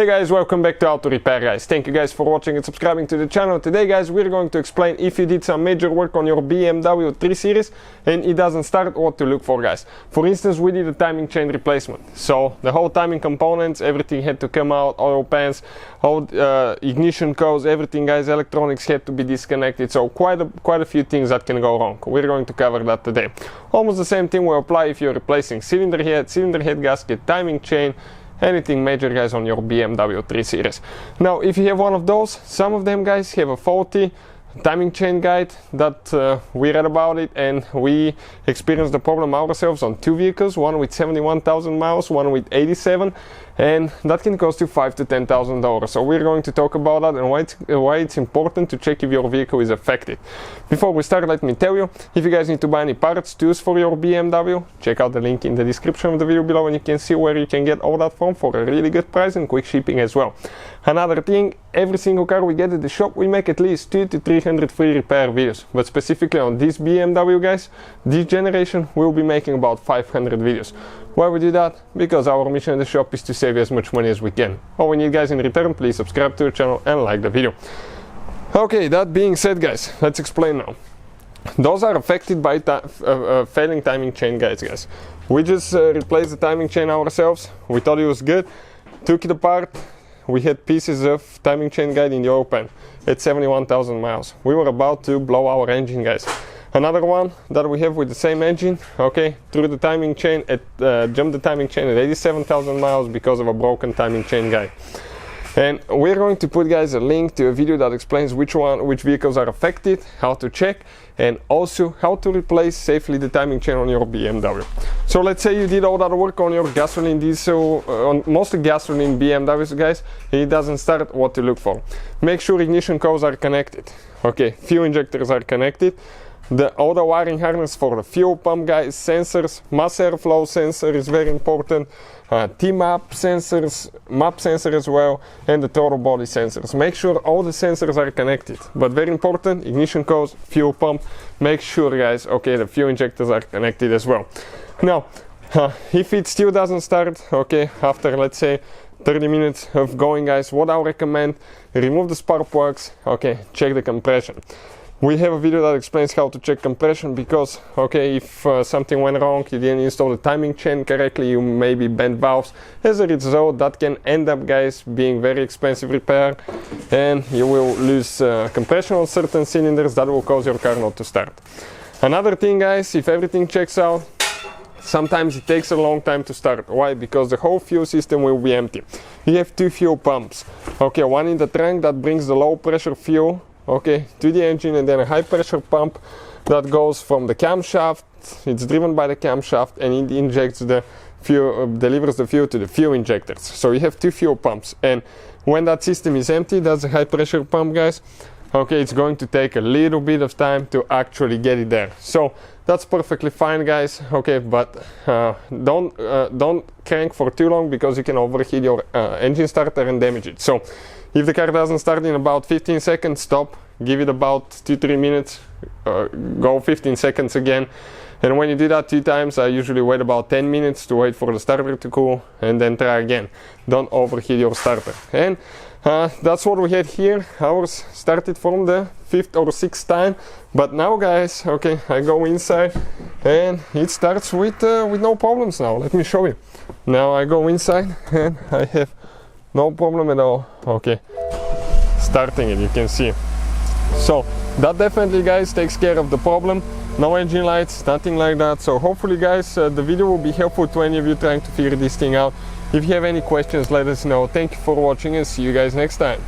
Hey guys, welcome back to Auto Repair guys. Thank you guys for watching and subscribing to the channel. Today guys, we're going to explain if you did some major work on your BMW 3 Series and it doesn't start, what to look for guys. For instance, we did a timing chain replacement. So the whole timing components, everything had to come out, oil pans, all ignition codes, everything guys, electronics had to be disconnected. So quite a few things that can go wrong. We're going to cover that today. Almost the same thing will apply if you're replacing cylinder head gasket, timing chain, anything major guys on your BMW 3 Series. Now if you have one of those, some of them guys have a faulty timing chain guide that we read about it, and we experienced the problem ourselves on two vehicles, one with 71,000 miles, one with 87, and that can cost you $5,000 to $10,000. So we're going to talk about that and why it's important to check if your vehicle is affected. Before we start, let me tell you, if you guys need to buy any parts, tools for your BMW, check out the link in the description of the video below and you can see where you can get all that from for a really good price and quick shipping as well. Another thing, every single car we get at the shop, we make at least 200 to 300 free repair videos. But specifically on this BMW guys, this generation, we'll be making about 500 videos. Why we do that? Because our mission at the shop is to save you as much money as we can. All we need guys in return, please subscribe to the channel and like the video. Okay, that being said guys, let's explain now. Those are affected by failing timing chain guides guys. We just replaced the timing chain ourselves. We thought it was good, took it apart. We had pieces of timing chain guide in the oil pan at 71,000 miles. We were about to blow our engine guys. Another one that we have with the same engine, okay, through the timing chain, jumped the timing chain at 87,000 miles because of a broken timing chain guide. And we're going to put guys a link to a video that explains which vehicles are affected, how to check, and also how to replace safely the timing chain on your BMW. So let's say you did all that work on your gasoline, diesel, on mostly gasoline BMWs guys, and it doesn't start, what to look for. Make sure ignition codes are connected. Okay, fuel injectors are connected. All the wiring harness for the fuel pump guys, sensors, mass airflow sensor is very important, T-map sensors, map sensor as well, and the throttle body sensors. Make sure all the sensors are connected, but very important, ignition codes, fuel pump, make sure guys, okay, the fuel injectors are connected as well. Now, if it still doesn't start, okay, after let's say 30 minutes of going guys, what I'll recommend, remove the spark plugs, okay, check the compression. We have a video that explains how to check compression because, okay, if something went wrong, you didn't install the timing chain correctly, you maybe bent valves. As a result, that can end up, guys, being very expensive repair, and you will lose compression on certain cylinders. That will cause your car not to start. Another thing, guys, if everything checks out, sometimes it takes a long time to start. Why? Because the whole fuel system will be empty. You have two fuel pumps. Okay, one in the trunk that brings the low pressure fuel, okay, to the engine, and then a high pressure pump that goes from the camshaft. It's driven by the camshaft and it injects the fuel, delivers the fuel to the fuel injectors. So you have two fuel pumps, and when that system is empty, that's a high pressure pump guys, okay, it's going to take a little bit of time to actually get it there. So that's perfectly fine guys, okay, but don't crank for too long because you can overheat your engine starter and damage it. So if the car doesn't start in about 15 seconds, stop, give it about 2-3 minutes, go 15 seconds again. And when you do that 2 times, I usually wait about 10 minutes to wait for the starter to cool and then try again. Don't overheat your starter. And that's what we had here. Ours started from the 5th or 6th time, but now guys, okay, I go inside and it starts with no problems now. Let me show you. Now I go inside and I have no problem at all, okay, starting it, you can see. So that definitely guys takes care of the problem. No engine lights, nothing like that. So hopefully guys, the video will be helpful to any of you trying to figure this thing out. If you have any questions, let us know. Thank you for watching and see you guys next time.